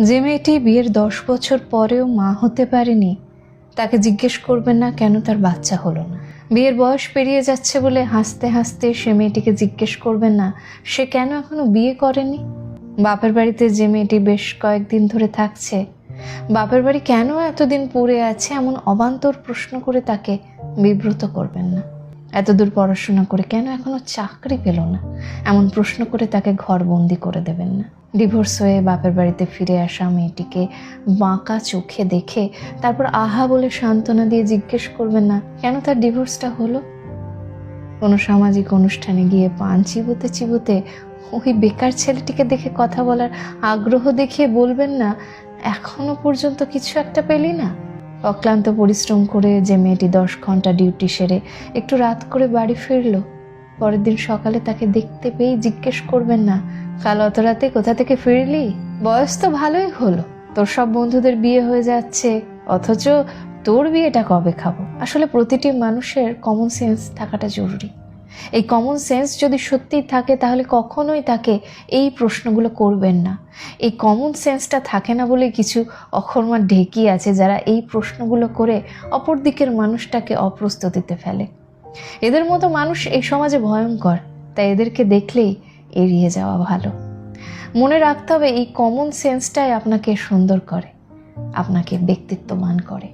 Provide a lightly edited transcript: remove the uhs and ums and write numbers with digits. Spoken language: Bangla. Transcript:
যে মেয়েটি বিয়ের 10 বছর পরেও মা হতে পারেনি, তাকে জিজ্ঞেস করবেন না কেন তার বাচ্চা হলো না। বিয়ের বয়স পেরিয়ে যাচ্ছে বলে হাসতে হাসতে সে মেয়েটিকে জিজ্ঞেস করবেন না সে কেন এখনো বিয়ে করেনি। বাপের বাড়িতে যে মেয়েটি বেশ কয়েকদিন ধরে থাকছে, বাপের বাড়ি কেন এতদিন পড়ে আছে এমন অবান্তর প্রশ্ন করে তাকে বিব্রত করবেন না। এতদূর পড়াশোনা করে কেন এখনো চাকরি পেল না এমন প্রশ্ন করে তাকে ঘরবন্দি করে দেবেন না। ডিভোর্স হয়ে বাপের বাড়িতে ফিরে আসা মেয়েটিকে বাঁকা চোখে দেখে তারপর আহা বলে সান্ত্বনা দিয়ে জিজ্ঞেস করবেন না কেন তার ডিভোর্সটা হলো। কোনো সামাজিক অনুষ্ঠানে গিয়ে পান চিবোতে চিবোতে ওই বেকার ছেলেটিকে দেখে কথা বলার আগ্রহ দেখিয়ে বলবেন না এখনো পর্যন্ত কিছু একটা পেলি না। অক্লান্ত পরিশ্রম করে যে মেয়েটি 10 ঘন্টা ডিউটি সেরে একটু রাত করে বাড়ি ফিরলো, পরের দিন সকালে তাকে দেখতে পেয়ে জিজ্ঞেস করবেন না কাল অত রাতে কোথা থেকে ফিরলি, বয়স তো ভালোই হলো, তোর সব বন্ধুদের বিয়ে হয়ে যাচ্ছে অথচ তোর বিয়েটা কবে খাবো। আসলে প্রতিটি মানুষের কমন সেন্স থাকাটা জরুরি। এই কমন সেন্স যদি সত্যিই থাকে তাহলে কখনোই তাকে এই প্রশ্নগুলো করবেন না। এই কমন সেন্সটা থাকে না বলে কিছু অকর্মা ঢেকি আছে যারা এই প্রশ্নগুলো করে অপর দিকের মানুষটাকে অপ্রস্তুতিতে ফেলে। এদের মতো মানুষ এই সমাজে ভয়ঙ্কর, তাই এদেরকে দেখলেই এড়িয়ে যাওয়া ভালো। মনে রাখতে হবে এই কমন সেন্সটাই আপনাকে সুন্দর করে, আপনাকে ব্যক্তিত্ববান করে।